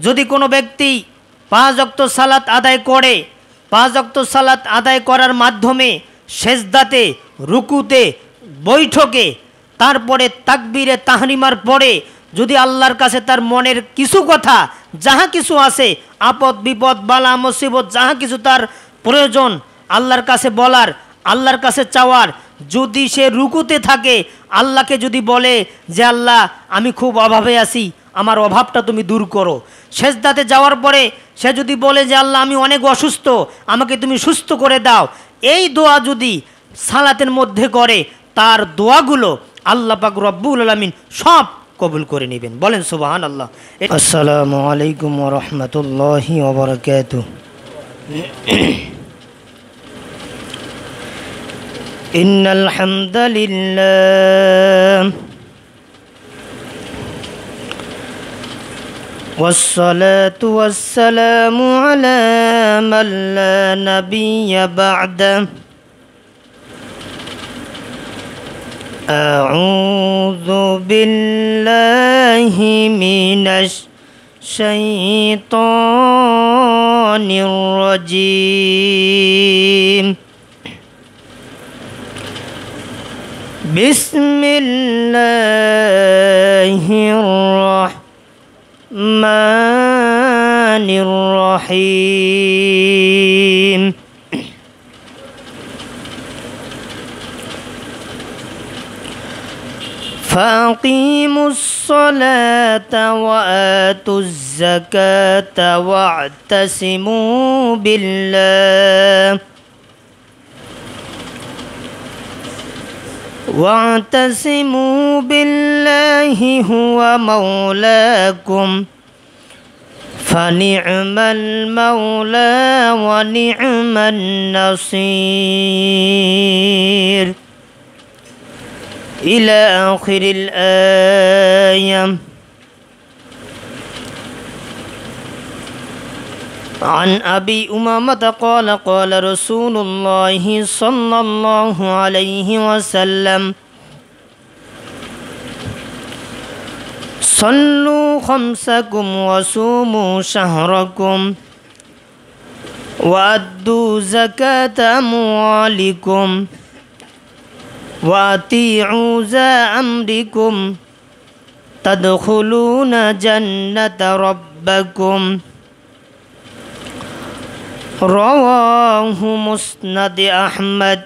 যদি কোনো ব্যক্তি 5 ওয়াক্ত সালাত আদায় করে, 5 ওয়াক্ত সালাত আদায় করার মাধ্যমে সেজদাতে, রুকুতে, বৈঠকে, তারপরে তাকবীরে তাহরিমার পরে যদি আল্লাহর কাছে তার মনের কিছু কথা যাহা কিছু আছে, আপদ বিপদ বালা মুসিবত যাহা কিছু তার প্রয়োজন আল্লাহর কাছে বলার, আল্লাহর কাছে চাওয়ার, যদি সে রুকুতে থাকে আল্লাহকে যদি বলে যে আল্লাহ আমি খুব অভাবে আছি, আমার অভাবটা তুমি দূর করো। সেজদাতে যাওয়ার পরে সে যদি বলে যে আল্লাহ আমি অনেক অসুস্থ, আমাকে তুমি সুস্থ করে দাও, এই দোয়া যদি সালাতের মধ্যে করে তার দোয়াগুলো আল্লাহ পাক রব্বুল আলামিন সব কবুল করে নেবেন। বলেন সুবহানাল্লাহ। আসসালামু আলাইকুম ওয়া রাহমাতুল্লাহি ওয়া বারাকাতুহু। ইন্নাল হামদালিল্লাহ ওয়াসসালাতু ওয়াসসালামু আলা মান লা নাবিয়্যা বা'দা। আউযু বিল্লাহি মিনাশ শাইতানির রাজীম। বিসমিল্লাহির রাহমানির রাহিম। فأقيموا الصلاة وآتوا الزكاة واعتصموا بالله هو مولاكم فنعم المولى ونعم النصير إلى آخر الآية. عن أبي أمامة قال قال رسول الله صلى الله عليه وسلم صلوا خمسكم وصوموا شهركم وأدوا زكاة أموالكم وأطيعوا ذا أمركم تدخلون جنة ربكم. رواه مسند أحمد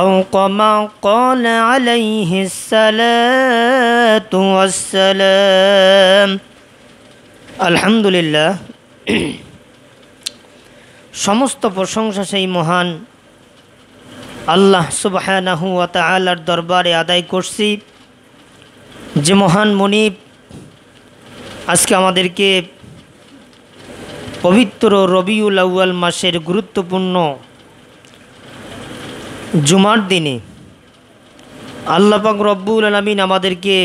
أو كما قال عليه الصلاة والسلام. الحمد لله. সমস্ত প্রশংসা সেই মহান আল্লাহ সুবহানাহু ওয়া তাআলার দরবারে আদায় করছি, যে মহান মুনিব আজকে আমাদেরকে পবিত্র রবিউল আউয়াল মাসের গুরুত্বপূর্ণ জুমার দিনে আল্লাহ পাক রব্বুল আলামিন আমাদেরকে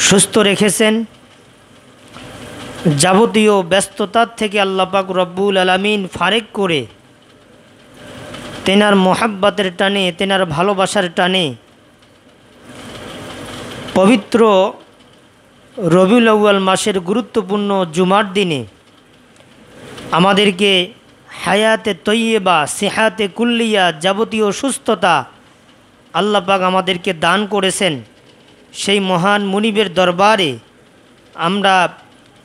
সুস্থ রেখেছেন। যাবতীয় ব্যস্ততার থেকে আল্লাহ পাক রব্বুল আলামিন ফারেক করে তেনার মোহাব্বতের টানে, তেনার ভালোবাসার টানে পবিত্র রবিউল আউয়াল মাসের গুরুত্বপূর্ণ জুমার দিনে আমাদেরকে হায়াতে তৈয়বা, সিহাতে কুল্লিয়া, যাবতীয় সুস্থতা আল্লাহ পাক আমাদেরকে দান করেছেন। সেই মহান মুনিবের দরবারে আমরা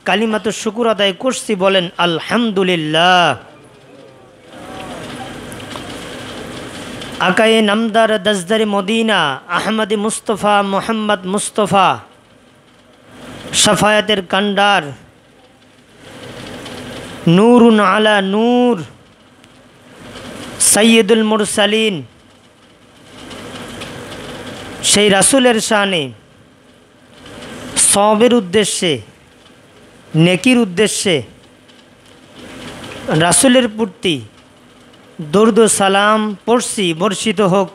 কালিমাতুশ শুকর আদায় করছি। বলেন আলহামদুলিল্লাহ। আকায়ে নামদার দজদারে মদিনা আহমদ মুস্তফা মোহাম্মদ মুস্তফা শাফায়াতের কান্ডার নূরুন আলা নূর সৈয়দুল মুরসালিন সেই রাসূলের শানে সওয়াবের উদ্দেশ্যে, নেকির উদ্দেশ্যে রাসূলের প্রতি দরুদ ও সালাম পড়ছি, বর্ষিত হোক।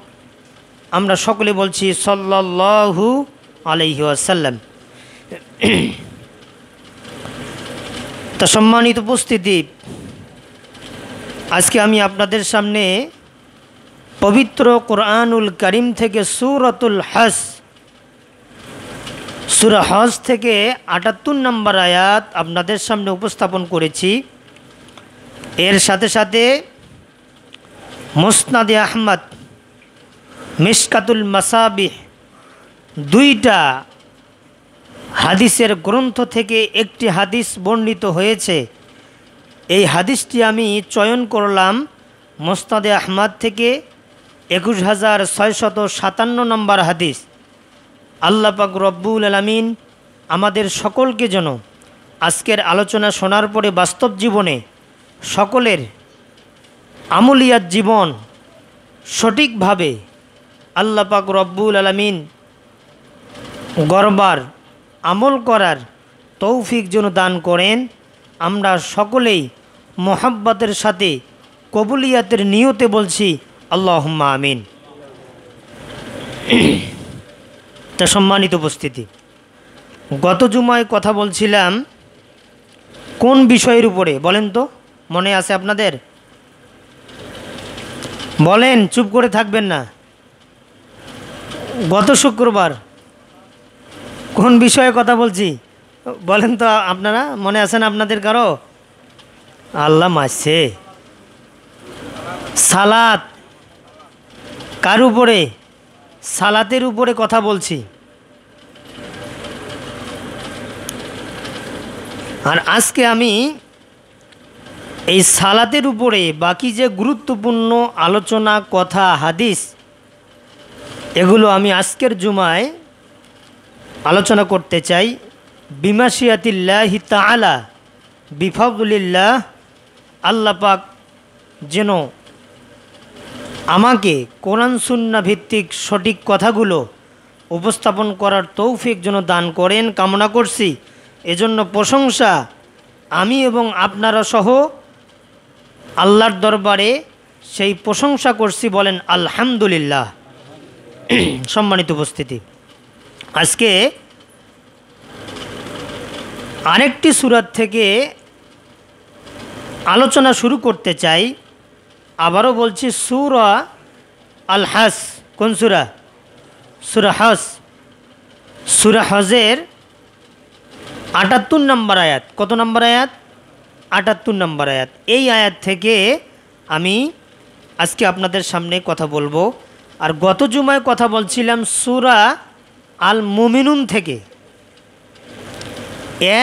আমরা সকলে বলছি সাল্লাল্লাহু আলাইহি ওয়াসাল্লাম। তা সম্মানিত উপস্থিতি, আজকে আমি আপনাদের সামনে পবিত্র কোরআনুল কারীম থেকে সূরাতুল হজ সূরা হজ থেকে ৭৮ নম্বর আয়াত আপনাদের সামনে উপস্থাপন করেছি। এর সাথে সাথে মুসনাদে আহমদ, মিশকাতুল মাসাবিহ, দুইটা হাদিসের গ্রন্থ থেকে একটি হাদিস বর্ণিত হয়েছে। এই হাদিসটি আমি চয়ন করলাম মুসনাদে আহমদ থেকে ২১,৬৫৭ নম্বর হাদিস। আল্লাহ পাক রব্বুল আলামিন আমাদের সকলকে যেন আজকের আলোচনা শোনার পরে বাস্তব জীবনে সকলের আমলিয়াত জীবন সঠিকভাবে আল্লাহ পাক রব্বুল আলামিন গড়বার আমল করার তৌফিক যেন দান করেন। আমরা সকলেই মোহাব্বতের সাথে কবুলিয়াতের নিয়তে বলছি আল্লাহুম্মা আমিন। তা সম্মানিত উপস্থিতি, গত জুমায় কথা বলছিলাম কোন বিষয়ের উপরে বলেন তো? মনে আছে আপনাদের? বলেন, চুপ করে থাকবেন না। গত শুক্রবার কোন বিষয়ে কথা বলছি বলেন তো আপনারা? মনে আছে না আপনাদের কারো? আল্লাহ মাসে সালাত, কার উপরে? সালাতের উপরে কথা বলছি। আর আজকে আমি এই সালাতের উপরে বাকি যে গুরুত্বপূর্ণ আলোচনা, কথা, হাদিস, এগুলো আমি আজকের জুমায় আলোচনা করতে চাই। বিমাশিয়াতিল্লাহি তাআলা, বিফাদলিল্লাহ, আল্লাহ পাক যেন আমাকে কোরআন সুন্নাহ ভিত্তিক সঠিক কথাগুলো উপস্থাপন করার তৌফিক যেন দান করেন কামনা করছি। এজন্য প্রশংসা আমি এবং আপনারা সহ আল্লাহর দরবারে সেই প্রশংসা করছি, বলেন আলহামদুলিল্লাহ। সম্মানিত উপস্থিতি, আজকে আরেকটি সূরা থেকে আলোচনা শুরু করতে চাই। আবারও বলছি, সূরা আল হজ। কোন সূরা? সূরা হজ। সূরা হজের ৭৮ নম্বর আয়াত। কত নম্বর আয়াত? ৭৮ নম্বর আয়াত। এই আয়াত থেকে আমি আজকে আপনাদের সামনে কথা বলবো। আর গত জুমায় কথা বলছিলাম সূরা আল মুমিনুন থেকে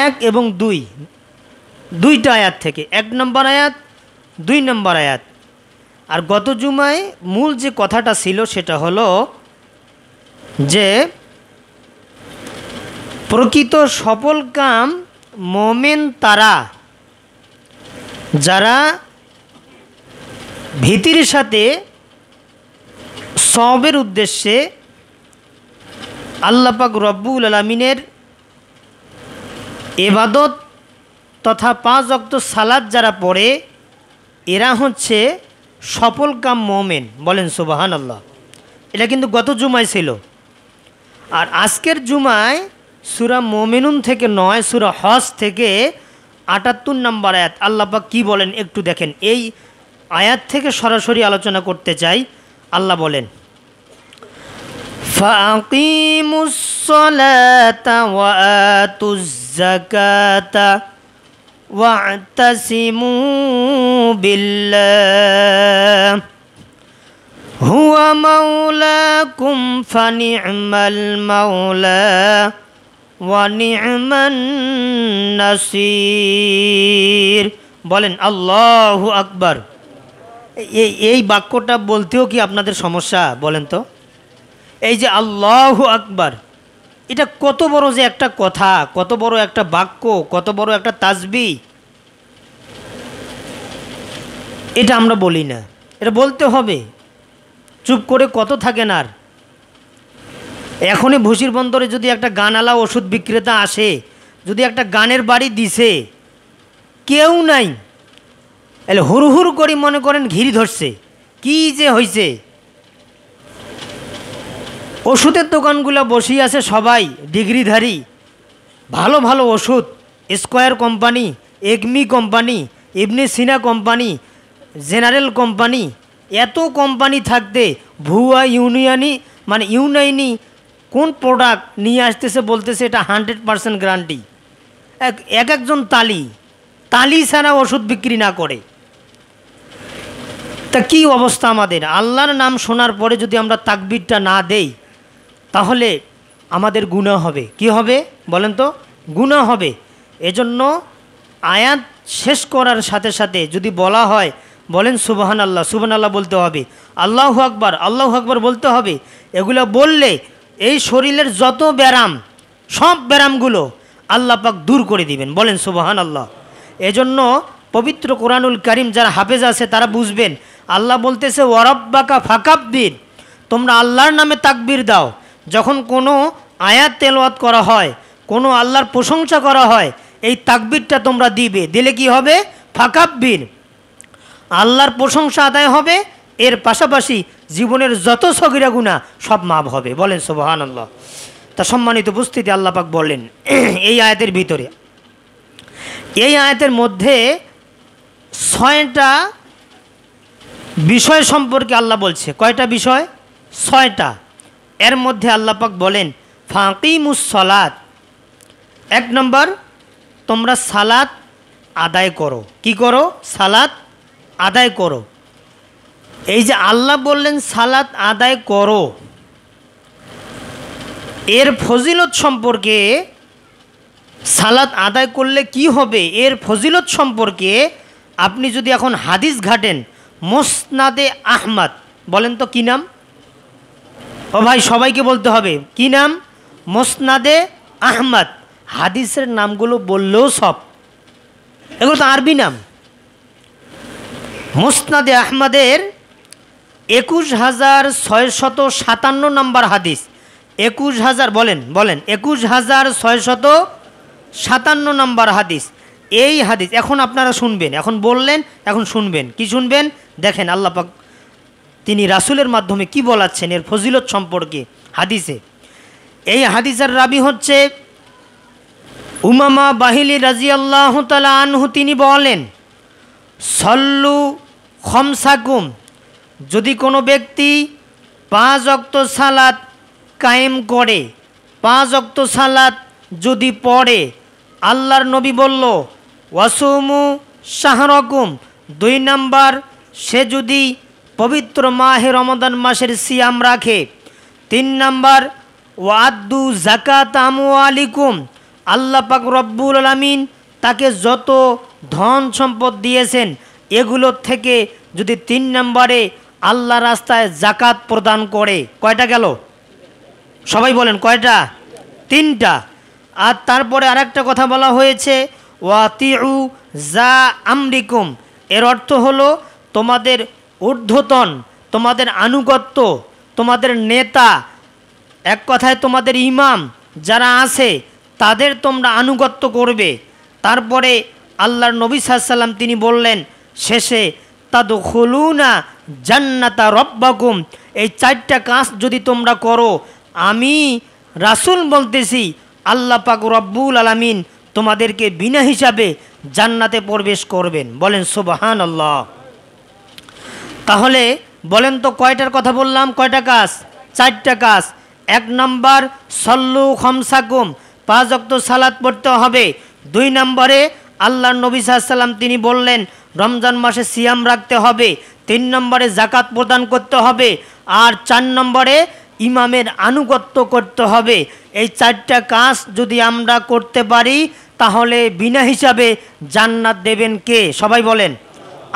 ১ এবং ২, দুইটা আয়াত থেকে, ১ নম্বর আয়াত, ২ নম্বর আয়াত। আর গত জুমায় মূল যে কথাটা ছিল সেটা হলো যে প্রকৃত সফল কাম মোমেন তারা যারা ভীতির সাথে সওয়াবের উদ্দেশ্যে আল্লাহ পাক রব্বুল আলামিনের ইবাদত তথা ৫ ওয়াক্ত সালাত যারা পড়ে, এরা হচ্ছে সফল কাম মোমেন। বলেন সুবহানাল্লাহ। এটা কিন্তু গত জুমায় ছিল। আর আজকের জুমায় সূরা মুমিনুন থেকে নয়, সূরা হজ থেকে ৭৮ নম্বর আয়াত আল্লাহ পাক কী বলেন একটু দেখেন। এই আয়াত থেকে সরাসরি আলোচনা করতে চাই। আল্লাহ বলেন, ফাকিমুস সালাতা ওয়া আতুজ যাকাতা ওয়া'তাসিমু বিল্লাহ হুয়া মাওলাকুম ফানি'মাল মাওলা ওয়া নি'মান নাসির। বলেন আল্লাহু আকবার। এই বাক্যটা বলতেও কি আপনাদের সমস্যা? বলেন তো, এই যে আল্লাহু আকবার, এটা কত বড় যে একটা কথা, কত বড় একটা বাক্য, কত বড় একটা তাসবিহ, এটা আমরা বলি না। এটা বলতে হবে। চুপ করে কত থাকেন। আর এখনই ভুসির বন্দরে যদি একটা গানালা ওষুধ বিক্রেতা আসে, যদি একটা গানের বাড়ি দিছে, কেউ নাই, এলে হুড় হুড় করে মনে করেন ঘিরি ধরছে, কি যে হয়েছে। ওষুধের দোকানগুলো বসিয়ে আছে সবাই ডিগ্রিধারী, ভালো ভালো ওষুধ, স্কয়ার কোম্পানি, এগমি কোম্পানি, ইবনে সিনা কোম্পানি, জেনারেল কোম্পানি, এত কোম্পানি থাকতে ভুয়া ইউনানি কোন প্রোডাক্ট নিয়ে আসতেছে বলতেছে এটা 100% গ্যারান্টি। একজন তালি ছাড়া ওষুধ বিক্রি না করে। তা কি অবস্থা আমাদের? আল্লাহর নাম শোনার পরে যদি আমরা তাকবীরটা না দেই তাহলে আমাদের গুনাহ হবে। কি হবে বলেন তো? গুনাহ হবে। এজন্য আয়াত শেষ করার সাথে সাথে যদি বলা হয় বলেন সুবহানাল্লাহ, সুবহানাল্লাহ বলতে হবে, আল্লাহু আকবার, আল্লাহু আকবার বলতে হবে। এগুলো বললে এই শরীরের যত ব্যারাম, সব ব্যারামগুলো আল্লাহ পাক দূর করে দিবেন। বলেন সুবহানাল্লাহ। এজন্য পবিত্র কোরআনুল কারীম যারা হাফেজ আছে তারা বুঝবেন, আল্লাহ বলতেছে ওয়ারাব্বাকা ফাকাব্বির, তোমরা আল্লাহর নামে তাকবীর দাও। যখন কোনো আয়াত তেলাওয়াত করা হয়, কোনো আল্লাহর প্রশংসা করা হয়, এই তাকবীরটা তোমরা দিবে। দিলে কি হবে? ফাকাব্বির, আল্লাহর প্রশংসা আদায় হবে, এর পাশাপাশি জীবনের যত সগীরা গুনাহ সব মাফ হবে। বলেন সুবহানাল্লাহ। তা সম্মানিত উপস্থিতি, আল্লাহ পাক বললেন এই আয়াতের ভিতরে, এই আয়াতের মধ্যে 6টা বিষয় সম্পর্কে আল্লাহ বলছে। কয়টা বিষয়? 6টা। এর মধ্যে আল্লাহ পাক বলেন ফাকিমুস সালাত, 1 নম্বর তোমরা সালাত আদায় করো। কি করো? সালাত আদায় করো। এই যে আল্লাহ বললেন সালাত আদায় করো, এর ফজিলত সম্পর্কে, সালাত আদায় করলে কি হবে এর ফজিলত সম্পর্কে আপনি যদি এখন হাদিস ঘাটেন, মুসনাদে আহমদ, বলেন তো কি নাম? ও ভাই সবাইকে বলতে হবে কি নাম? মুসনাদে আহমদ। হাদিসের নামগুলো বললেও সব, এগুলো তো আরবি নাম। মুসনাদে আহমদের 21,657 নম্বর হাদিস। 21,000 বলেন 21,657 নম্বর হাদিস। এই হাদিস এখন আপনারা শুনবেন, এখন বললেন, এখন শুনবেন। কি শুনবেন? দেখেন আল্লাহ পাক তিনি রাসূলের মাধ্যমে কি বলাচ্ছেন এর ফজিলত সম্পর্কে হাদিসে। এই হাদিসের রাবি হচ্ছে উমামা বাহিলি রাদিয়াল্লাহু তাআলা আনহু। তিনি বলেন সল্লু খমসাকুম, যদি কোনো ব্যক্তি 5 ওয়াক্ত সালাত কায়েম করে, 5 ওয়াক্ত সালাত যদি পড়ে, আল্লাহর নবী বলল ওয়াসুমু শাহরাকুম, 2 নম্বর সে যদি পবিত্র মাহে রমাদান মাসের সিয়াম রাখে, 3 নম্বর ওয়াদ্দু যাকাত আমওয়ালিকুম, আল্লাহ পাক রব্বুল আলামিন তাকে যত ধন সম্পদ দিয়েছেন এগুলোর থেকে যদি 3 নম্বরে আল্লাহ রাস্তায় জাকাত প্রদান করে, কয়টা গেল? সবাই বলেন কয়টা? 3টা। আর তারপরে আরেকটা কথা বলা হয়েছে ওয়াতিউ যা আমরিকুম, এর অর্থ হলো তোমাদের ঊর্ধ্বতন, তোমাদের আনুগত্য, তোমাদের নেতা, এক কথায় তোমাদের ইমাম যারা আছে তাদের তোমরা আনুগত্য করবে। তারপরে আল্লাহর নবী সাল্লাল্লাহু আলাইহি ওয়াসাল্লাম তিনি বললেন শেষে তাদখুলুনা জান্নাতা রব্বাকুম, এই 4টা কাজ যদি তোমরা করো, আমি রাসূল বলতেছি আল্লাহ পাক রব্বুল আলামিন তোমাদেরকে বিনা হিসাবে জান্নাতে প্রবেশ করবেন। বলেন সুবহানাল্লাহ। তাহলে বলেন তো কয়টার কথা বললাম? কয়টা কাজ? 4টা কাজ। 1 নম্বর সল্লু খমসাকুম, 5 ওয়াক্ত সালাত পড়তে হবে। 2 নম্বরে আল্লাহর নবী সাল্লাল্লাহু আলাইহি ওয়াসাল্লাম তিনি বললেন রমজান মাসে সিয়াম রাখতে হবে। 3 নম্বরে জাকাত প্রদান করতে হবে। আর 4 নম্বরে ইমামের আনুগত্য করতে হবে। এই 4টা কাজ যদি আমরা করতে পারি তাহলে বিনা হিসাবে জান্নাত দেবেন কে? সবাই বলেন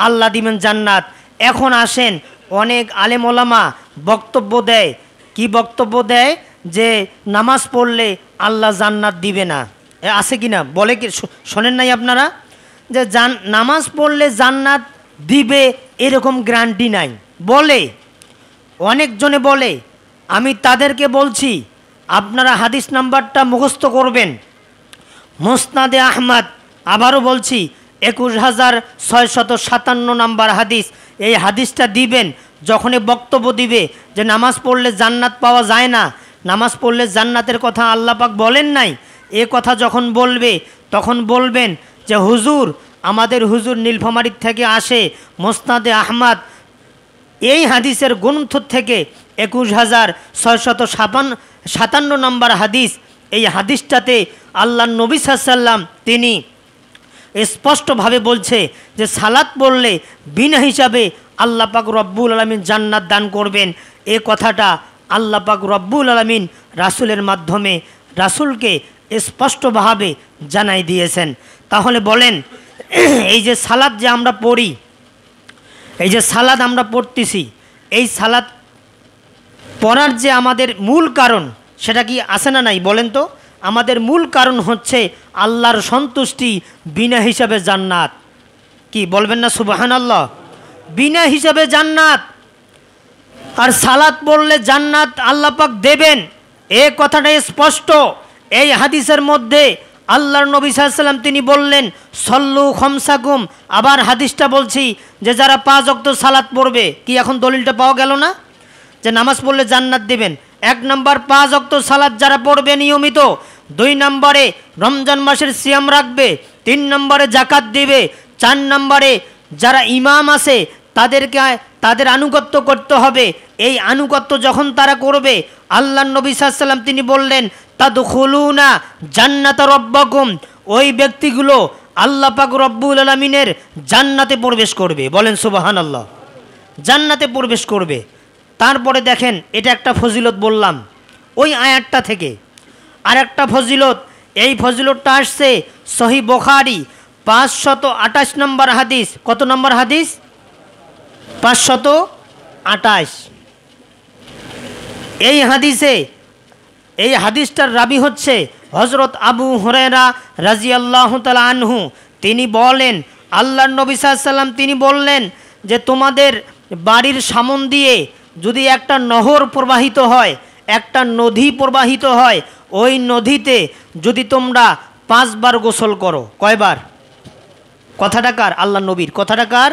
আল্লাহ দিবেন জান্নাত। এখন আসেন, অনেক আলেম ওলামা বক্তব্য দেয়। কি বক্তব্য দেয়? যে নামাজ পড়লে আল্লাহ জান্নাত দিবে না। আছে কি না? বলে কি? শোনেন নাই আপনারা? যে নামাজ পড়লে জান্নাত দিবে এরকম গ্যারান্টি নাই বলে, অনেকজনে বলে। আমি তাদেরকে বলছি আপনারা হাদিস নাম্বারটা মুখস্থ করবেন। মুসনাদে আহমদ, আবারও বলছি 21,657 নম্বর হাদিস। এই হাদিসটা দিবেন যখনই বক্তব্য দিবে যে নামাজ পড়লে জান্নাত পাওয়া যায় না, নামাজ পড়লে জান্নাতের কথা আল্লাহ পাক বলেন নাই, এ কথা যখন বলবে তখন বলবেন যে হুজুর, আমাদের হুজুর নীলফামারীর থেকে আসে মুসনাদে আহমদ, এই হাদিসের গ্রন্থ থেকে 21657 নম্বর হাদিস। এই হাদিসটাতে আল্লাহর নবী সাল্লাল্লাহু আলাইহি ওয়াসাল্লাম তিনি স্পষ্টভাবে বলছে যে সালাত পড়লে বিনা হিসাবে আল্লাহ পাক রব্বুল আলামিন জান্নাত দান করবেন। এই কথাটা আল্লাহ পাক রব্বুল আলামিন রাসূলের মাধ্যমে রাসূলকে স্পষ্টভাবে জানাই দিয়েছেন। তাহলে বলেন, এই যে সালাত যে আমরা পড়ি, এই যে সালাত আমরা পড়তেছি, এই সালাত পড়ার যে আমাদের মূল কারণ সেটা কি আছে না নাই বলেন তো? আমাদের মূল কারণ হচ্ছে আল্লাহর সন্তুষ্টি, বিনা হিসাবে জান্নাত। কি বলবেন না সুবহানাল্লাহ? বিনা হিসাবে জান্নাত। আর সালাত পড়লে জান্নাত আল্লাহ পাক দেবেন, এই কথাটা স্পষ্ট। এই হাদিসের মধ্যে আল্লাহর নবী সাল্লাল্লাহু আলাইহি ওয়াসাল্লাম তিনি বললেন সল্লু খামসাকুম। আবার হাদিসটা বলছি যে যারা 5 ওয়াক্ত সালাত পড়বে, কি এখন দলিলটা পাওয়া গেল না যে নামাজ পড়লে জান্নাত দেবেন? 1 নম্বর 5 ওয়াক্ত সালাত যারা পড়বে নিয়মিত, 2 নম্বরে রমজান মাসের সিয়াম রাখবে, 3 নম্বরে যাকাত দিবে, 4 নম্বরে যারা ইমাম আছে তাদের আনুগত্য করতে হবে। এই আনুগত্য যখন তারা করবে, আল্লাহর নবী সাল্লাল্লাহু আলাইহি ওয়াসাল্লাম তিনি বললেন তাদখুলুনা জান্নাত রাব্বাকুম, ওই ব্যক্তিগুলো আল্লাহ পাক রব্বুল আলামিনের জান্নাতে প্রবেশ করবে। বলেন সুবহানাল্লাহ, জান্নাতে প্রবেশ করবে। তারপরে দেখেন, এটা একটা ফজিলত বললাম ওই আয়াতটা থেকে। আর একটা ফজিলত, এই ফজিলতটা আসছে সহিহ বুখারী 528 নম্বর হাদিস। কত নম্বর হাদিস? 528। এই হাদিসটার রাবি হচ্ছে হযরত আবু হুরায়রা রাদিয়াল্লাহু তাআলা আনহু। তিনি বলেন, আল্লাহর নবী সাল্লাল্লাহু আলাইহি ওয়াসাল্লাম তিনি বললেন যে তোমাদের বাড়ির সামন দিয়ে যদি একটা নহর প্রবাহিত হয়, একটা নদী প্রবাহিত হয়, ওই নদীতে যদি তোমরা 5 বার গোসল করো। কয়বার? কথাটা কার? আল্লাহর নবীর। কথাটা কার?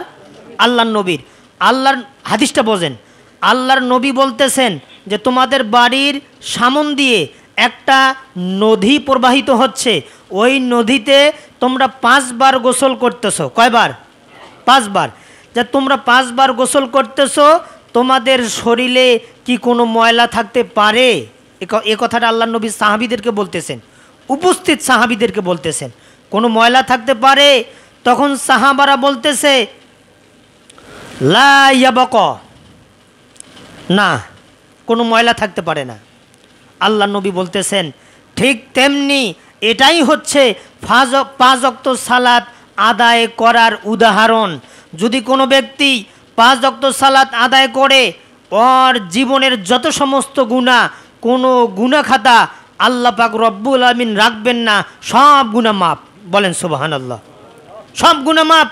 আল্লাহর নবীর। আল্লাহর হাদিসটা বোঝেন। আল্লাহর নবী বলতেছেন যে তোমাদের বাড়ির সামন দিয়ে একটা নদী প্রবাহিত হচ্ছে, ওই নদীতে তোমরা 5 বার গোসল করতেছো। কয়বার? 5 বার। যে তোমরা 5 বার গোসল করতেছো, তোমাদের শরীরে কি কোনো ময়লা থাকতে পারে? এ কথাটা আল্লাহর নবী সাহাবীদেরকে বলতেছেন, উপস্থিত সাহাবীদেরকে বলতেছেন কোনো ময়লা থাকতে পারে? তখন সাহাবারা বলতেছে লা ইয়াবক, না, কোনো ময়লা থাকতে পারে না। আল্লাহর নবী বলতেছেন ঠিক তেমনি এটাই হচ্ছে 5 ওয়াক্ত সালাত আদায় করার উদাহরণ। যদি কোনো ব্যক্তি 5 ওয়াক্ত সালাত আদায় করে, ওর জীবনের যত সমস্ত গুনাহ, কোনো গুনাহ খাতা আল্লাহ পাক রব্বুল আলামিন রাখবেন না, সব গুনাহ মাফ। বলেন সুবহানাল্লাহ, সব গুনাহ মাফ।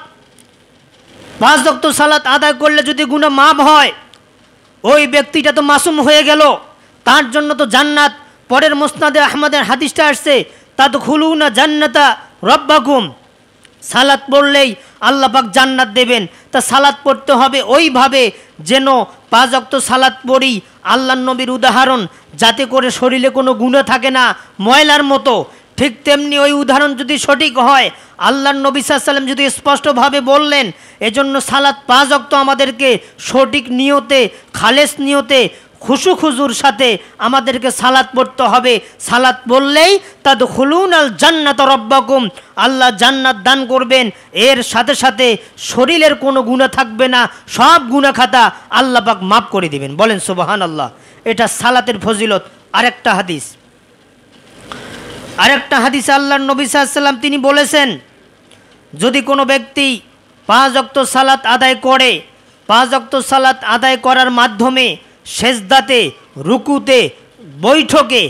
5 ওয়াক্ত সালাত আদায় করলে যদি গুনাহ মাফ হয়, ওই ব্যক্তিটা তো মাসুম হয়ে গেল, তার জন্য তো জান্নাত। পরের মুসনাদে আহমদের হাদিসটা আসছে তাদখুলুনা জান্নাতা রাব্বাকুম, সালাত পড়লেই আল্লাহ পাক জান্নাত দেবেন। তা সালাত পড়তে হবে ওইভাবে যেন 5 ওয়াক্ত সালাত পড়ি আল্লাহর নবীর উদাহরণ, যাতে করে শরীরে কোনো গুনাহ থাকে না, ময়লার মতো। ঠিক তেমনি ওই উদাহরণ যদি সঠিক হয়, আল্লাহর নবী সাল্লাল্লাহু আলাইহি ওয়াসাল্লাম যদি স্পষ্টভাবে বললেন, এজন্য সালাত 5 ওয়াক্ত আমাদেরকে সঠিক নিয়তে, খালেস নিয়তে, খুশু খুজুর সাথে আমাদেরকে সালাত পড়তে হবে। সালাত পড়লেই তাদখুলুনাল জান্নাত রাব্বাকুম, আল্লাহ জান্নাত দান করবেন। এর সাথে সাথে শরীরের কোনো গুনাহ থাকবে না, সব গুনাহ খাতা আল্লাহ পাক মাফ করে দিবেন। বলেন সুবহানাল্লাহ। এটা সালাতের ফজিলত। আরেকটা হাদিস আল্লাহর নবী সাল্লাল্লাহু আলাইহি ওয়াসাল্লাম তিনি বলেছেন, যদি কোনো ব্যক্তি 5 ওয়াক্ত সালাত আদায় করে, 5 ওয়াক্ত সালাত আদায় করার মাধ্যমে সেজদাতে, রুকুতে, বৈঠকে,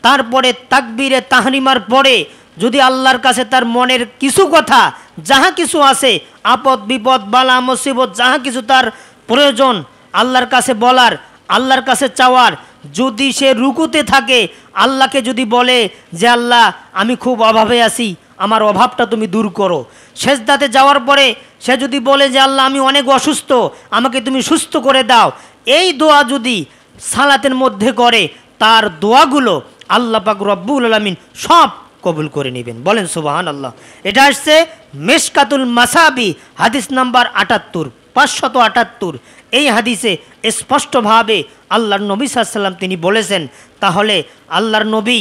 তারপরে তাকবীরে তাহরিমার পরে যদি আল্লাহর কাছে তার মনের কিছু কথা, যাহা কিছু আছে, আপদ বিপদ বালা মুসিবত, যাহা কিছু তার প্রয়োজন আল্লাহর কাছে বলার, আল্লাহর কাছে চাওয়ার, যদি সে রুকুতে থাকে, আল্লাহকে যদি বলে যে আল্লাহ আমি খুব অভাবে আছি, আমার অভাবটা তুমি দূর করো। সেজদাতে যাওয়ার পরে সে যদি বলে যে আল্লাহ আমি অনেক অসুস্থ, আমাকে তুমি সুস্থ করে দাও, এই দোয়া যদি সালাতের মধ্যে করে, তার দোয়াগুলো আল্লাহ পাক রব্বুল আলামিন সব কবুল করে নেবেন। বলেন সুবহানাল্লাহ। এটা আসছে মিশকাতুল মাসাবি, হাদিস নাম্বার 78। 578। এই হাদিসে স্পষ্টভাবে আল্লাহর নবী সাল্লাল্লাহু আলাইহি ওয়াসাল্লাম তিনি বলেছেন। তাহলে আল্লাহর নবী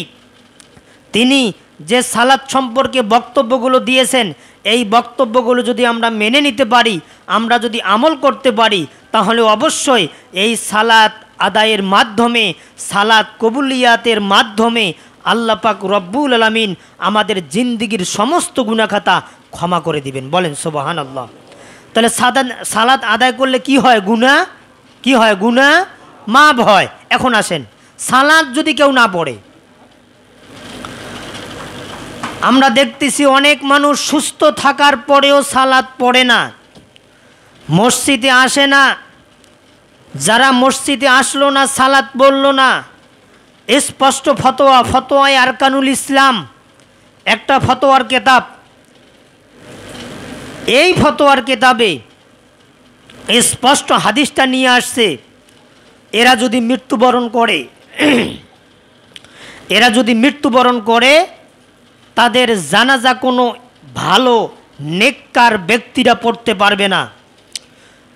তিনি যে সালাত সম্পর্কে বক্তব্যগুলো দিয়েছেন, এই বক্তব্যগুলো যদি আমরা মেনে নিতে পারি, আমরা যদি আমল করতে পারি, তাহলে অবশ্যই এই সালাত আদায়ের মাধ্যমে, সালাত কবুলিয়াতের মাধ্যমে আল্লাহ পাক রব্বুল আলামিন আমাদের জিন্দিগির সমস্ত গুনাহখাতা ক্ষমা করে দিবেন। বলেন সুবহানাল্লাহ। তাহলে সালাত আদায় করলে কি হয়? গুনাহ কি হয়? গুনাহ মাফ হয়। এখন আসেন, সালাত যদি কেউ না পড়ে, আমরা দেখতেছি অনেক মানুষ সুস্থ থাকার পরেও সালাত পড়ে না, মসজিদে আসে না। যারা মসজিদে আসলো না, সালাত পড়লো না, স্পষ্ট ফতোয়া, ফতোয়ায়ে আরকানুল ইসলাম একটা ফতোয়ার কেতাব, এই ফতোয়ার কেতাবে স্পষ্ট হাদিসটা নিয়ে আসছে, এরা যদি মৃত্যুবরণ করে তাদের জানাজা কোনো ভালো নেককার ব্যক্তিরা পড়তে পারবে না,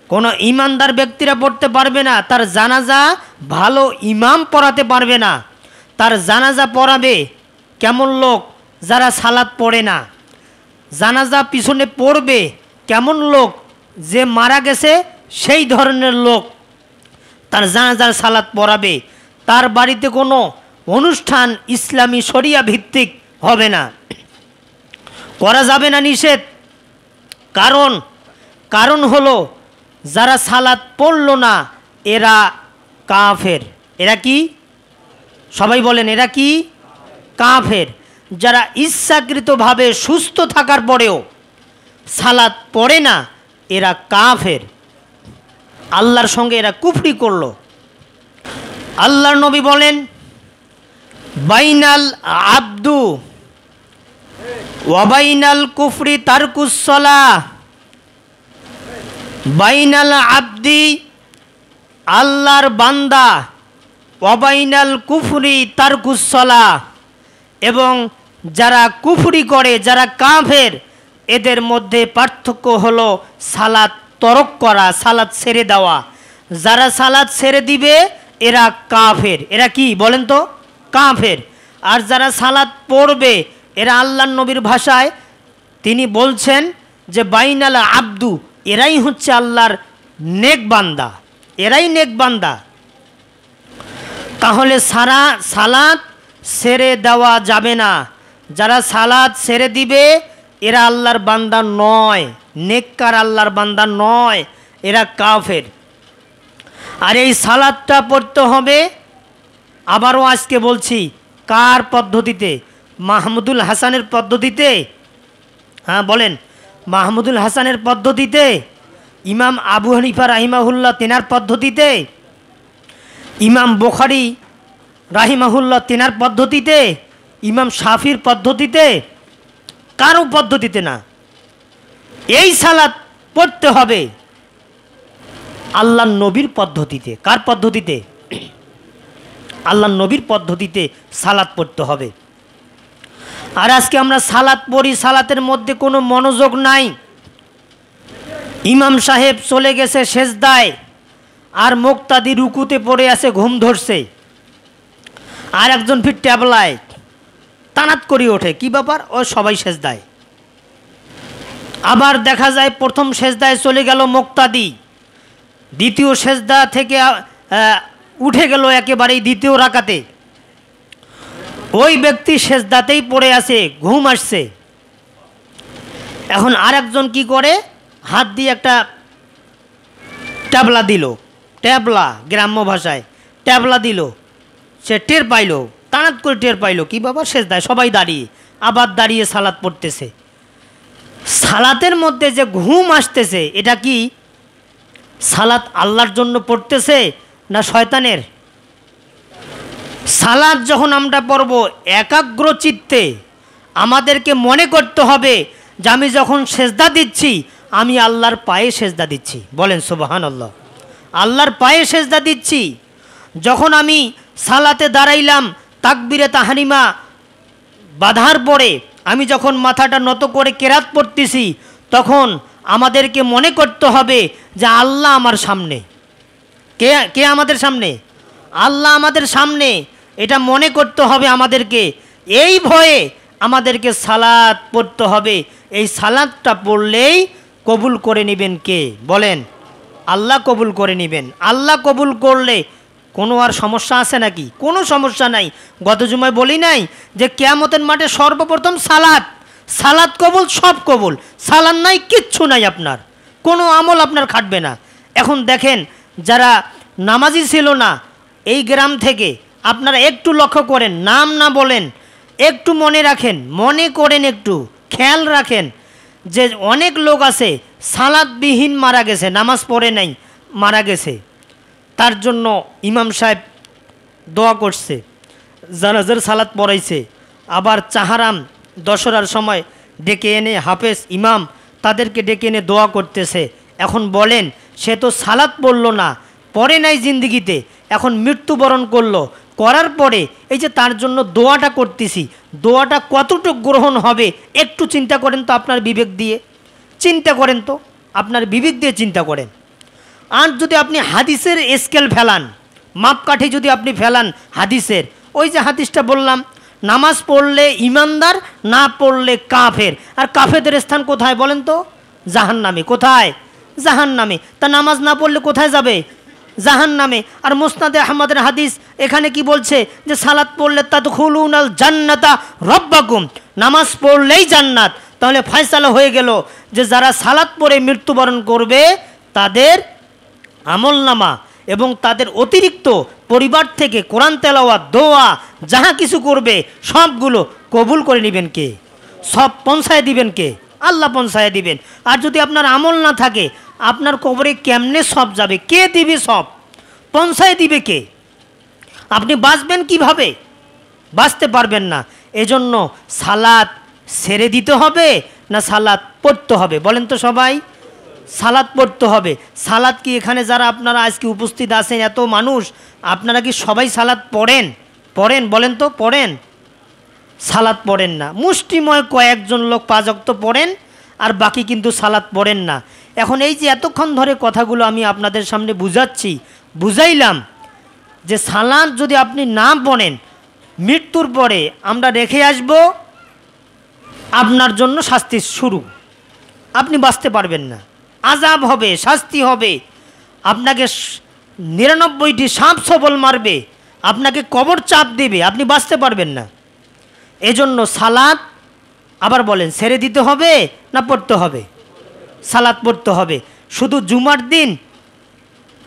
কোনো ইমানদার ব্যক্তিরা পড়তে পারবে না, তার জানাজা ভালো ইমাম পড়াতে পারবে না। তার জানাজা পড়াবে কেমন লোক? যারা সালাত পড়ে না। জানাজা পিছনে পড়বে কেমন লোক? যে মারা গেছে সেই ধরনের লোক তার জানাজার সালাত পড়াবে। তার বাড়িতে কোনো অনুষ্ঠান ইসলামী শরিয়া ভিত্তিক হবে না, করা যাবে না, নিষেধ। কারণ হলো যারা সালাত পড়লো না এরা কাফের। এরা কি? সবাই বলেন, এরা কি? কাফের। যারা ইচ্ছাকৃতভাবে সুস্থ থাকার পরেও সালাত পড়ে না এরা কাফের, আল্লাহর সঙ্গে এরা কুফরি করলো। আল্লাহর নবী বলেন, বাইনাল আব্দু ওয়াবাইনাল কুফরি তারকুস সালাহ। বাইনাল আব্দি আল্লাহর বান্দা, ওয়াবাইনাল কুফরি তারকুস সালাহ, এবং যারা কুফরি করে, যারা কাফের, এদের মধ্যে পার্থক্য হলো সালাত তরক করা, সালাত ছেড়ে দেওয়া। যারা সালাত ছেড়ে দিবে এরা কাফের। এরা কি বলেন তো? কাফের। আর যারা সালাত পড়বে এরা আল্লাহর নবীর ভাষায় তিনি বলছেন যে বাইনাল আব্দু, এরাই হচ্ছে আল্লাহর নেক বান্দা, এরাই নেক বান্দা। তাহলে সালাত ছেড়ে দেওয়া যাবে না। যারা সালাত ছেড়ে দিবে এরা আল্লাহর বান্দা নয়, নেককার আল্লাহর বান্দা নয়, এরা কাফের। আর এই সালাতটা পড়তে হবে, আবারও আজকে বলছি, কার পদ্ধতিতে? মাহমুদুল হাসানের পদ্ধতিতে। হ্যাঁ বলেন, মাহমুদুল হাসানের পদ্ধতিতে, ইমাম আবু হানিফা রাহিমাহুল্লাহ তেনার পদ্ধতিতে, ইমাম বুখারী রাহিমাহুল্লাহ তেনার পদ্ধতিতে, ইমাম শাফির পদ্ধতিতে, কারো পদ্ধতিতে না। এই সালাত পড়তে হবে আল্লাহর নবীর পদ্ধতিতে। কার পদ্ধতিতে? আল্লাহর নবীর পদ্ধতিতে সালাত পড়তে হবে। আর আজকে আমরা সালাত পড়ি, সালাতের মধ্যে কোনো মনোযোগ নাই। ইমাম সাহেব চলে গেছে সেজদায়, আর মুক্তাদি রুকুতে পড়ে আছে, ঘুম ধরছে, আর একজন ফির ট্যাবলায় তানাত করে ওঠে, কি ব্যাপার? ও সবাই সেজদায়। আবার দেখা যায় প্রথম সেজদায় চলে গেল মুক্তাদি, দ্বিতীয় সেজদা থেকে উঠে গেল একেবারেই দ্বিতীয় রাকাতে, ওই ব্যক্তি সেজদাতেই পড়ে আছে, ঘুম আসছে। এখন আর একজন কি করে? হাত দিয়ে একটা ট্যাবলা দিল, ট্যাবলা গ্রাম্য ভাষায় ট্যাবলা দিল, সে টের পাইল, তাড়াত করে টের পাইল, কি বাবা? সেজদায়। সবাই দাঁড়িয়ে, আবার দাঁড়িয়ে সালাত পড়তেছে। সালাতের মধ্যে যে ঘুম আসতেছে, এটা কি সালাত আল্লাহর জন্য পড়তেছে না শয়তানের? সালাত যখন আমরা পড়ব একাগ্র চিত্তে, আমাদেরকে মনে করতে হবে যে আমি যখন সেজদা দিচ্ছি আমি আল্লাহর পায়ে সেজদা দিচ্ছি। বলেন সুবহানাল্লাহ। আল্লাহর পায়ে সেজদা দিচ্ছি। যখন আমি সালাতে দাঁড়াইলাম, তাকবীরে তাহরিমা বাধার পরে আমি যখন মাথাটা নত করে কেরাত পড়তেছি, তখন আমাদেরকে মনে করতে হবে যে আল্লাহ আমার সামনে। কে কে আমাদের সামনে? আল্লাহ আমাদের সামনে, এটা মনে করতে হবে আমাদেরকে। এই ভয়ে আমাদেরকে সালাত পড়তে হবে। এই সালাতটা পড়লেই কবুল করে নেবেন কে? বলেন, আল্লাহ কবুল করে নেবেন। আল্লাহ কবুল করলে কোনো আর সমস্যা আছে নাকি? কোনো সমস্যা নাই। গত জুমায় বলি নাই যে কিয়ামতের মাঠে সর্বপ্রথম সালাত, সালাত কবুল, সব কবুল। সালাত নাই, কিচ্ছু নাই, আপনার কোনো আমল আপনার খাটবে না। এখন দেখেন, যারা নামাজি ছিল না এই গ্রাম থেকে, আপনারা একটু লক্ষ্য করেন, নাম না বলেন, একটু মনে রাখেন, মনে করেন, একটু খেয়াল রাখেন যে অনেক লোক আছে সালাতবিহীন মারা গেছে, নামাজ পড়ে নাই, মারা গেছে। তার জন্য ইমাম সাহেব দোয়া করছে, জানাজার সালাত পড়াইছে, আবার চাহারাম দশরার সময় ডেকে এনে হাফেজ ইমাম তাদেরকে ডেকে এনে দোয়া করতেছে। এখন বলেন, সে তো সালাত পড়লো না, পড়ে নাই জিন্দিগিতে, এখন মৃত্যুবরণ করলো, করার পরে এই যে তার জন্য দোয়াটা করতেছি, দোয়াটা কতটুকু গ্রহণ হবে একটু চিন্তা করেন তো, আপনার বিবেক দিয়ে চিন্তা করেন তো, আপনার বিবেক দিয়ে চিন্তা করেন। আর যদি আপনি হাদিসের স্কেল ফেলান, মাপকাঠি যদি আপনি ফেলান হাদিসের, ওই যে হাদিসটা বললাম, নামাজ পড়লে ইমানদার, না পড়লে কাফের। আর কাফেরদের স্থান কোথায় বলেন তো? জাহান্নামে। কোথায়? জাহান্নামে। তা নামাজ না পড়লে কোথায় যাবে? জাহান্নামে। আর মুসনাদে আহমদের হাদিস, এখানে কি বলছে যে সালাত পড়লে তাদখুলুনাল জান্নাতা রব্বাকুম, নামাজ পড়লেই জান্নাত। তাহলে ফয়সালা হয়ে গেল যে যারা সালাত পড়ে মৃত্যুবরণ করবে তাদের আমলনামা এবং তাদের অতিরিক্ত পরিবার থেকে কোরআন তেলাওয়াত, দোয়া যাহা কিছু করবে সবগুলো কবুল করে নেবেন কে? সব পৌঁছায় দিবেন কে? আল্লাহ পৌঁছায় দিবেন। আর যদি আপনার আমল না থাকে, আপনার কবরে কেমনে সব যাবে? কে দিবে? সব পৌঁছায় দিবে কে? আপনি বাঁচবেন কিভাবে? বাঁচতে পারবেন না। এজন্য সালাত ছেড়ে দিতে হবে না সালাত পড়তে হবে? বলেন তো সবাই। সালাত পড়তে হবে। সালাত কি এখানে যারা আপনারা আজকে উপস্থিত আছেন, এত মানুষ, আপনারা কি সবাই সালাত পড়েন? পড়েন? বলেন তো, পড়েন? সালাত পড়েন না। মুষ্টিময় কয়েকজন লোক 5 ওয়াক্ত পড়েন, আর বাকি কিন্তু সালাত পড়েন না। এখন এই যে এতক্ষণ ধরে কথাগুলো আমি আপনাদের সামনে বুঝাইলাম যে সালাত যদি আপনি না পড়েন, মৃত্যুর পরে আমরা রেখে আসব আপনার জন্য শাস্তি শুরু। আপনি বাঁচতে পারবেন না, আযাব হবে, শাস্তি হবে, আপনাকে 99টি সাপ সবল মারবে, আপনাকে কবর চাপ দেবে, আপনি বাঁচতে পারবেন না। এজন্য সালাত, আবার বলেন, ছেড়ে দিতে হবে না পড়তে হবে? সালাত পড়তে হবে। শুধু জুমার দিন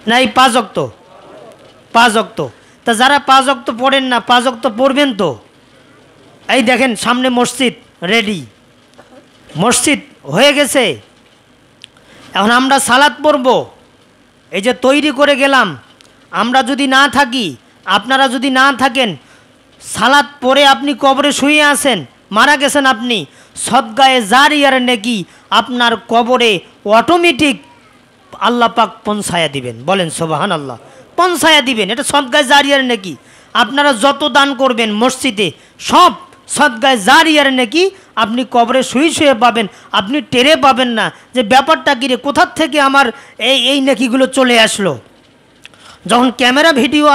না এই 5 ওয়াক্ত? 5 ওয়াক্ত। তা যারা 5 ওয়াক্ত পড়েন না, 5 ওয়াক্ত পড়বেন তো। এই দেখেন সামনে মসজিদ রেডি, মসজিদ হয়ে গেছে। এখন আমরা সালাত পড়ব, এই যে তৈরি করে গেলাম, আমরা যদি না থাকি, আপনারা যদি না থাকেন, সালাত পড়ে আপনি কবরে শুয়ে আছেন, মারা গেছেন, আপনি সদগায়ে জারিয়ার নেকি আপনার কবরে অটোমেটিক আল্লাহ পাক পৌঁছায়া দিবেন। বলেন সুবহানাল্লাহ। পৌঁছায়া দিবেন, এটা সদগায়ে জারিয়ার নেকি। আপনারা যত দান করবেন মসজিদে, সব সদগায়ে জারিয়ার নেকি আপনি কবরে শুয়ে শুয়ে পাবেন। আপনি টেরে পাবেন না যে ব্যাপারটা কী রে, কোথার থেকে আমার এই নেকিগুলো চলে আসলো। যখন ক্যামেরা ভিডিও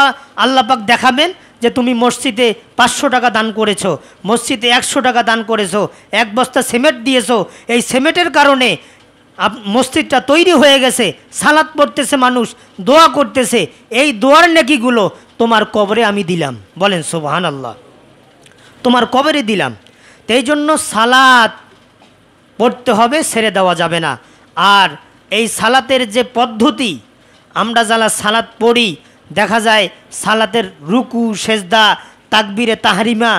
আল্লাহ পাক দেখাবেন যে তুমি মসজিদে 500 টাকা দান করেছো, মসজিদে 100 টাকা দান করেছো, 1 বস্তা সিমেন্ট দিয়েছো, এই সিমেন্টের কারণে মসজিদটা তৈরি হয়ে গেছে, সালাত পড়তেছে মানুষ, দোয়া করতেছে, এই দোয়ার নেকিগুলো তোমার কবরে আমি দিলাম। বলেন সুবহানাল্লাহ। তোমার কবরে দিলাম। তো এই জন্য সালাত পড়তে হবে, ছেড়ে দেওয়া যাবে না। আর এই সালাতের যে পদ্ধতি, আমরা যারা সালাত পড়ি, দেখা যায় সালাতের রুকু, সেজদা, তাকবীরে তাহরিমা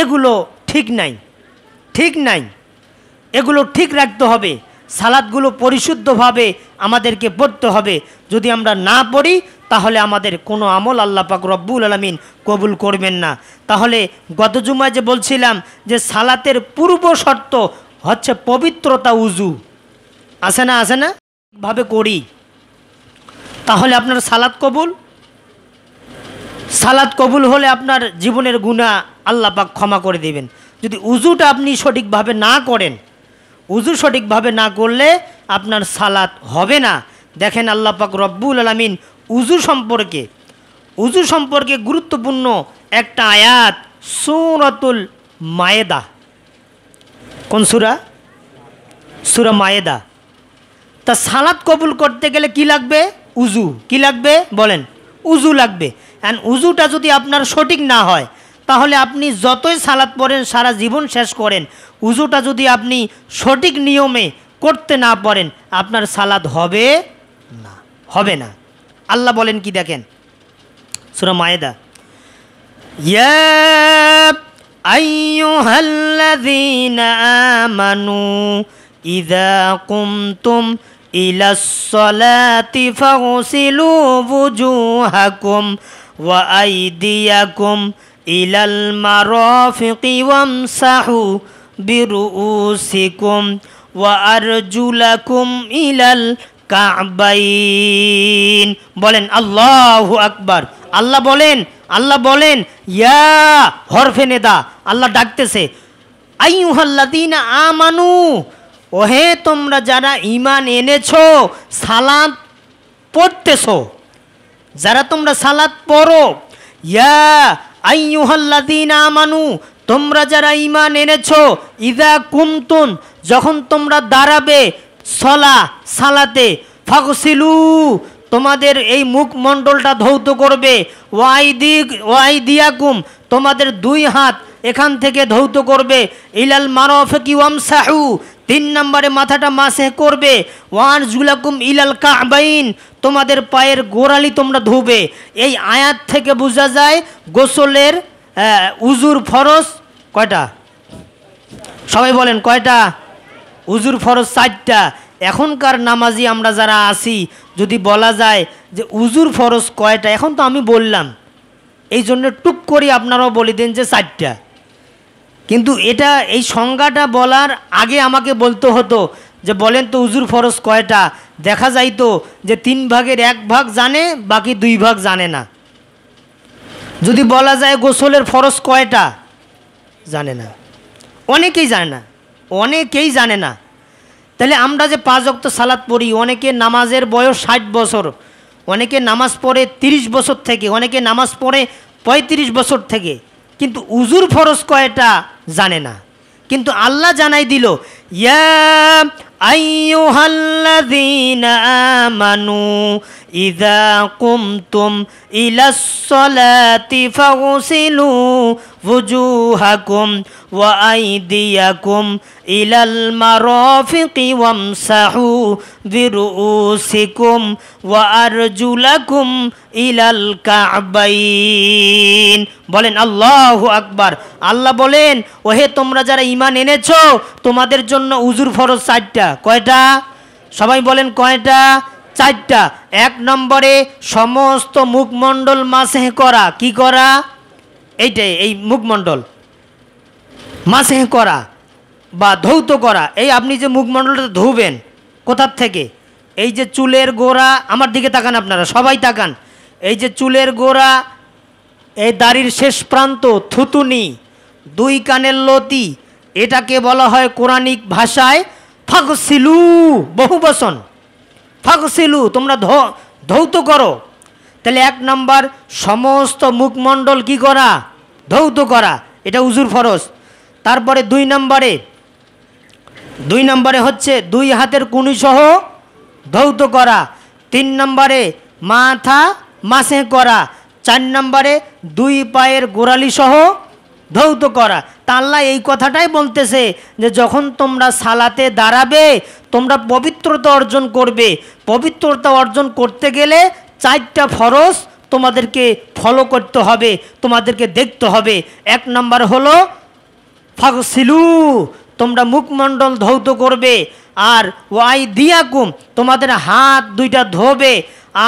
এগুলো ঠিক নাই, ঠিক নাই। এগুলো ঠিক রাখতে হবে। সালাতগুলো পরিশুদ্ধভাবে আমাদেরকে পড়তে হবে। যদি আমরা না পড়ি তাহলে আমাদের কোনো আমল আল্লাহ পাক রব্বুল আলামিন কবুল করবেন না। তাহলে গত জুমায় যে বলছিলাম যে সালাতের পূর্ব শর্ত হচ্ছে পবিত্রতা, উজু। আছে না? আছে না? ভাবে করি তাহলে আপনার সালাত কবুল। সালাত কবুল হলে আপনার জীবনের গুনাহ আল্লাহ পাক ক্ষমা করে দেবেন। যদি উজুটা আপনি সঠিকভাবে না করেন, উজু সঠিকভাবে না করলে আপনার সালাত হবে না। দেখেন আল্লাহ পাক রব্বুল আলামিন উযু সম্পর্কে গুরুত্বপূর্ণ একটা আয়াত সূরাতুল মায়েদা। কোন সূরা? সূরা মায়েদা। তা সালাত কবুল করতে গেলে কি লাগবে? উযু। কি লাগবে বলেন? উযু লাগবে। অ্যান্ড উযুটা যদি আপনার সঠিক না হয় তাহলে আপনি যতই সালাত পড়েন, সারা জীবন শেষ করেন, উযুটা যদি আপনি সঠিক নিয়মে করতে না পারেন আপনার সালাত হবে না। আল্লাহ বলেন কি দেখেন সূরা মায়েদা, ইয়া আইয়ুহাল্লাযীনা আমানু ইযা কুমতুম ইলাস সালাতি ফাগসিলু ওয়ুজুহাকুম ওয়া আইদিয়াকুম ইলাল মারাফিকি ওয়ামসাহু বিরুউসিকুম ওয়া আরজুলাকুম ইলাল কাবাইন। বলেন আল্লাহু আকবার। আল্লাহ বলেন ইয়া হরফে নেদা, আল্লাহ ডাকতেছে আইয়ুহাল্লাযীনা আমানু, ওহে তোমরা যারা ঈমান এনেছো, সালাত পড়তেছো, যারা তোমরা সালাত পড়ো, ইয়া আইয়ুহাল্লাযীনা আমানু, তোমরা যারা ঈমান এনেছো, ইযা কুমতুন, যখন তোমরা দাঁড়াবে সালাতে, ফাগসিলু, তোমাদের এই মুখমণ্ডলটা ধৌত করবে, ওয়াইদিয়াকুম, তোমাদের দুই হাত এখান থেকে ধৌত করবে, ইলাল মারাফিকি ওয়ামসাহু, 3 নম্বরে মাথাটা মাসে করবে, ওয়ারজুলাকুম ইলাল কাবাইন, তোমাদের পায়ের গোড়ালি তোমরা ধুবে। এই আয়াত থেকে বোঝা যায় গোসলের উজুর ফরজ কয়টা? সবাই বলেন কয়টা? উজুর ফরজ 4টা। এখনকার নামাজি আমরা যারা আছি যদি বলা যায় যে উজুর ফরজ কয়টা, এখন তো আমি বললাম, এই জন্য টুক করে আপনারাও বলে দেন যে 4টা। কিন্তু এটা এই সংজ্ঞাটা বলার আগে আমাকে বলতে হতো যে বলেন তো উজুর ফরজ কয়টা। দেখা যাইতো যে 3 ভাগের 1 ভাগ জানে, বাকি 2 ভাগ জানে না। যদি বলা যায় গোসলের ফরজ কয়টা, জানে না, অনেকেই জানে না। তাহলে আমরা যে 5 ওয়াক্ত সালাত পড়ি, অনেকে নামাজের বয়স 60 বছর, অনেকে নামাজ পড়ে 30 বছর থেকে, অনেকে নামাজ পড়ে 35 বছর থেকে, কিন্তু উজুর ফরজ কয়টা জানে না। কিন্তু আল্লাহ জানাই দিল ইয়া আইয়ুহাল্লাযীনা আমানু ইযা কুমতুম ইলাস সালাতি ফাগসিলু ওয়ুজুহাকুম ওয়া আইদিয়াকুম ইলাল মারাফিকি ওয়ামসাহু বিরুউসিকুম ওয়া আরজুলাকুম ইলাল কাবাইন। বলেন আল্লাহু আকবার। আল্লাহ বলেন ওহে তোমরা যারা ঈমান এনেছো, তোমাদের জন্য উজুর ফরজ 4টা। কয়টা? সবাই বলেন কয়টা? 4টা। 1 নম্বরে সমস্ত মুখমণ্ডল মাসেহ করা। কি করা? এইটাই, এই মুখমণ্ডল মাসেহ করা বা ধৌত করা। এই আপনি যে মুখমণ্ডলটা ধুবেন কোথার থেকে? এই যে চুলের গোড়া, আমার দিকে তাকান আপনারা, সবাই তাকান। এই যে চুলের গোড়া, এই দাড়ির শেষ প্রান্ত, থুতুনি, 2 কানের লতি, এটাকে বলা হয় কোরআনিক ভাষায় ফাগসিলু, বহুবচন। ফাগসিলু, তোমরা ধৌত করো। তাহলে 1 নম্বর সমস্ত মুখমণ্ডল কি করা? ধৌত করা, এটা উজুর ফরজ। তারপরে 2 নম্বরে হচ্ছে 2 হাতের কুনি সহ ধৌত করা। 3 নম্বরে মাথা মাসে করা। 4 নম্বরে 2 পায়ের গোড়ালি সহ ধৌত করা। তা আল্লাহ এই কথাটাই বলতেছে যে যখন তোমরা সালাতে দাঁড়াবে তোমরা পবিত্রতা অর্জন করবে। পবিত্রতা অর্জন করতে গেলে 4টা ফরজ তোমাদেরকে ফলো করতে হবে, তোমাদেরকে দেখতে হবে। 1 নম্বর হলো ফাগসিলু, তোমরা মুখমণ্ডল ধৌত করবে। আর ওয়াইদিয়াকুম, তোমাদের হাত 2টা ধোবে।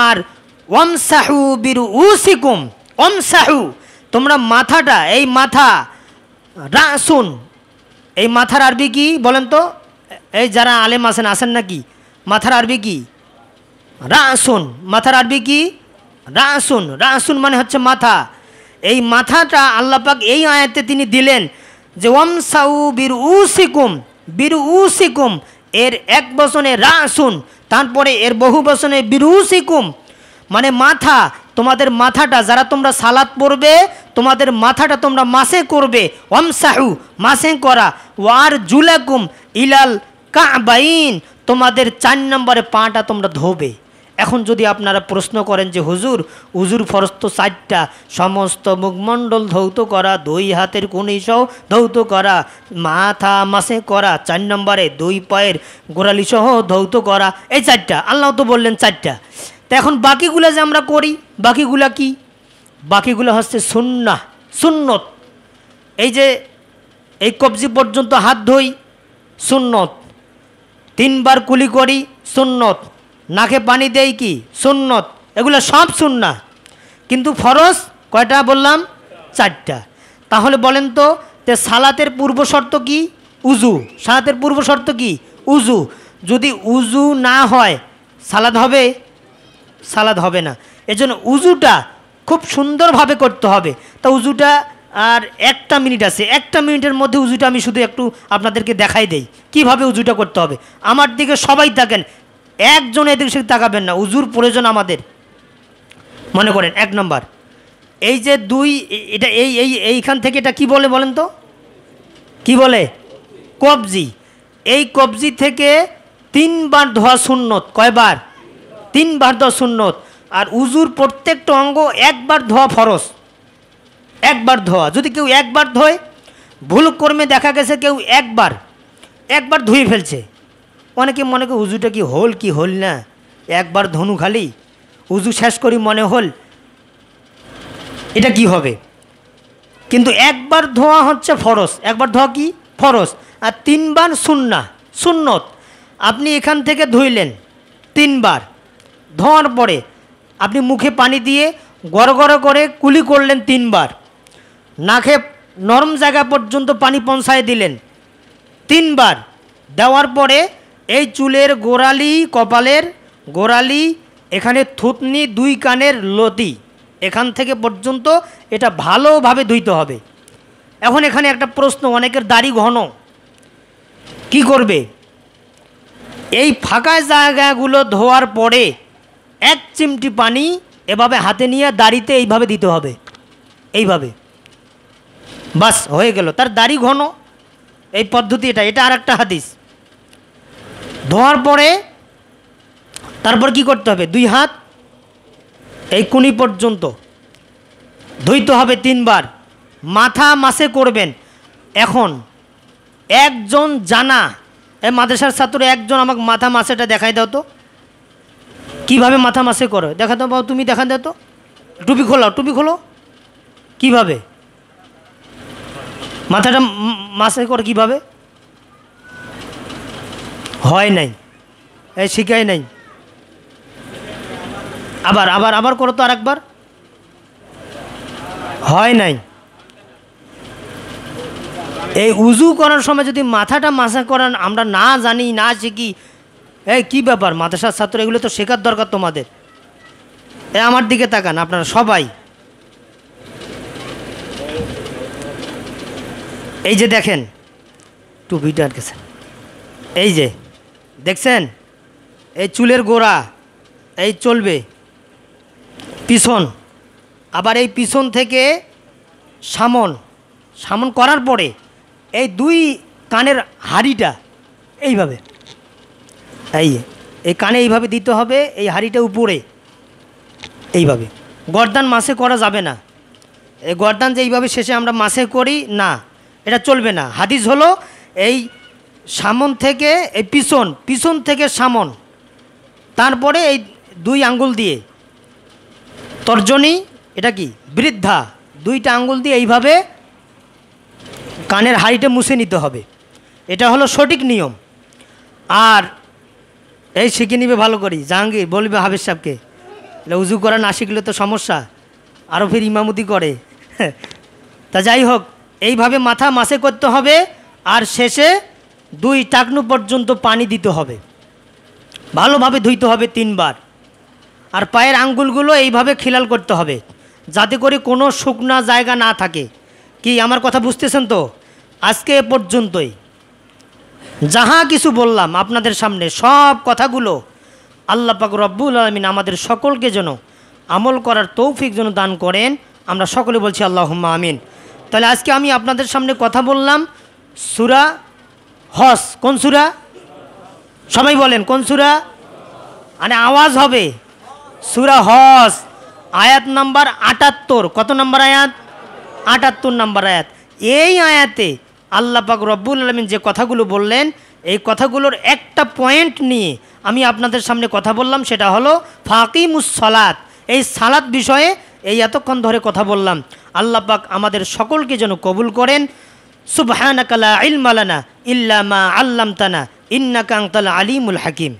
আর ওয়ামসাহু বিরুউসিকুম, ওয়ামসাহু, তোমরা মাথাটা, এই মাথা, রাসুন, এই মাথার আরবি কি বলেন তো? এই যারা আলেম আসেন নাকি? মাথার আরবি কি? রাসুন। মাথার আরবি কি? রাসুন। রাসুন মানে হচ্ছে মাথা। এই মাথাটা আল্লাহ পাক এই আয়াতে তিনি দিলেন যে ওয়ামসাহু বিরুউসিকুম, বিরুউসিকুম, এর এক বচনে রাসুন, তারপরে এর বহু বচনে বিরুসিকুম, মানে মাথা, তোমাদের মাথাটা যারা তোমরা সালাত পড়বে তোমাদের মাথাটা তোমরা মাসে করবে, ওয়ামসাহু মাসে করা, ওয়ার জুলাকুম ইলাল কাবাইন, তোমাদের 4 নম্বরে পাটা তোমরা ধোবে। এখন যদি আপনারা প্রশ্ন করেন যে হুজুর, উজুর ফরজ তো 4টা, সমস্ত মুখমণ্ডল ধৌত করা, 2 হাতের কনুই সহ ধৌত করা, মাথা মাসে করা 4 নম্বরে, 2 পায়ের গোড়ালি সহ ধৌত করা, এই 4টা আল্লাহ তো বললেন 4টা। তো এখন বাকিগুলো যে আমরা করি, বাকিগুলা কি? বাকিগুলো হচ্ছে সুন্নাহ, সুন্নত। এই যে এই কবজি পর্যন্ত হাত ধুই, সুন্নত। 3 বার কুলি করি, সুন্নত। নাকে পানি দেই কি, সুন্নত। এগুলো সব সুন্নাহ, কিন্তু ফরজ কয়টা বললাম? 4টা। তাহলে বলেন তো সালাতের পূর্ব শর্ত কি? উজু। সালাতের পূর্ব শর্ত কি? উজু। যদি উজু না হয় সালাত হবে? সালাত হবে না। এজন্য উজুটা খুব সুন্দরভাবে করতে হবে। তা উজুটা আর 1টা মিনিট আছে, 1টা মিনিটের মধ্যে উজুটা আমি শুধু একটু আপনাদেরকে দেখাই দেই কিভাবে উজুটা করতে হবে। আমার দিকে সবাই তাকান, একজন এদিকে সে তাকাবেন না, উজুর প্রয়োজন আমাদের। মনে করেন 1 নম্বর, এই যে 2, এটা এইখান থেকে এটা কি বলে বলেন তো? কি বলে? কবজি। এই কবজি থেকে 3 বার ধোয়া সুন্নত। কয়বার? 3 বার ধোয়া সুন্নত। আর উজুর প্রত্যেকটা অঙ্গ 1 বার ধোয়া ফরজ। 1 বার ধোয়া। যদি কেউ 1 বার ধোয়, ভুল কর্মে দেখা গেছে কেউ 1 বার ধুয়ে ফেলছে, অনেকে মনে করে উজুটা কি হল কি হল না, 1 বার ধনু খালি উজু শেষ করি মনে হল, এটা কি হবে? কিন্তু 1 বার ধোয়া হচ্ছে ফরজ। 1 বার ধোয়া কি? ফরজ। আর 3 বার সুন্নত। আপনি এখান থেকে ধুইলেন 3 বার, ধোয়ার পরে আপনি মুখে পানি দিয়ে গড় করে কুলি করলেন 3 বার, নাকে নরম জায়গা পর্যন্ত পানি পৌঁছায় দিলেন 3 বার। দেওয়ার পরে এই চুলের গোড়ালি, কপালের গোড়ালি, এখানে থুতনি, 2 কানের লতি, এখান থেকে পর্যন্ত এটা ভালোভাবে ধুইতে হবে। এখন এখানে একটা প্রশ্ন, অনেকের দাড়ি ঘন, কি করবে? এই ফাঁকা জায়গাগুলো ধোয়ার পরে 1 চিমটি পানি এভাবে হাতে নিয়ে দাড়িতে এইভাবে দিতে হবে, এইভাবে, বাস হয়ে গেল। তার দাড়ি ঘন, এই পদ্ধতি এটা আর একটা হাদিস। ধোয়ার পরে তারপর কি করতে হবে? 2 হাত এই কুনি পর্যন্ত ধুইতে হবে 3 বার। মাথা মাসে করবেন। এখন একজন জানা, এই মাদ্রাসার ছাত্র একজন আমাকে মাথা মাসেটা দেখাই দাও তো, কিভাবে মাথা মাসে করো দেখা দাও বাবু, তুমি দেখা দাও তো। টুপি খোলো, কিভাবে মাথাটা মাসে করে? কিভাবে হয় নাই, এই শিখাই নাই। আবার করো তো, আরেকবার। হয় নাই। এই উজু করার সময় যদি মাথাটা মাসা করার আমরা না জানি, না শিখি, এই কি ব্যাপার? মাদ্রাসার ছাত্র, এগুলো তো শেখার দরকার তোমাদের। আমার দিকে তাকান আপনারা সবাই। এই যে দেখেন টুপিটা আটকেছেন, এই যে দেখছেন, এই চুলের গোড়া এই চলবে পিছন, আবার এই পিছন থেকে সামন করার পরে এই 2 কানের হাড়িটা এইভাবে, এই কানে এইভাবে দিতে হবে, এই হাড়িটা উপরে এইভাবে। গর্দান মাসে করা যাবে না। এই গর্দান যে এইভাবে শেষে আমরা মাসে করি না, এটা চলবে না। হাদিস হলো এই সামন থেকে এই পিছন থেকে সামন, তারপরে এই 2 আঙ্গুল দিয়ে তর্জনী, এটা কি বৃদ্ধা, 2টা আঙ্গুল দিয়ে এইভাবে কানের হাড়িটা মুছে নিতে হবে। এটা হলো সঠিক নিয়ম। আর এই শিখে নিবে ভালো করি, জাহাঙ্গীর বলবে হাফেজ সাহেবকে, উজু করা না শিখলে তো সমস্যা, আরও ফির ইমামতি করে। তা যাই হোক, এইভাবে মাথা মাসে করতে হবে। আর শেষে 2 টাকনু পর্যন্ত পানি দিতে হবে, ভালোভাবে ধুইতে হবে 3 বার। আর পায়ের আঙ্গুলগুলো এইভাবে খিলাল করতে হবে, যাতে করে কোনো শুকনা জায়গা না থাকে। কি আমার কথা বুঝতেছেন তো? আজকে এ পর্যন্তই। যাহা কিছু বললাম আপনাদের সামনে সব কথাগুলো আল্লাহ পাক রব্বুল আলামিন আমাদের সকলকে যেন আমল করার তৌফিক যেন দান করেন। আমরা সকলে বলছি আল্লাহুম্মা আমিন। তাহলে আজকে আমি আপনাদের সামনে কথা বললাম সূরা হজ। কোন সূরা? সবাই বলেন কোন সূরা? মানে আওয়াজ হবে সূরা হজ, আয়াত নাম্বার ৭৮। কত নম্বর আয়াত? ৭৮ নম্বর আয়াত। এই আয়াতে আল্লাহ পাক রব্বুল আলামিন যে কথাগুলো বললেন, এই কথাগুলোর একটা পয়েন্ট নিয়ে আমি আপনাদের সামনে কথা বললাম, সেটা হলো ফাকিমুস সালাত। এই সালাত বিষয়ে এই এতক্ষণ ধরে কথা বললাম। আল্লাহ পাক আমাদের সকলকে যেন কবুল করেন। সুবহানাকা লা ইলমা লানা ইল্লা মা আল্লামতানা ইন্নাকা আনতাল আলিমুল হাকিম।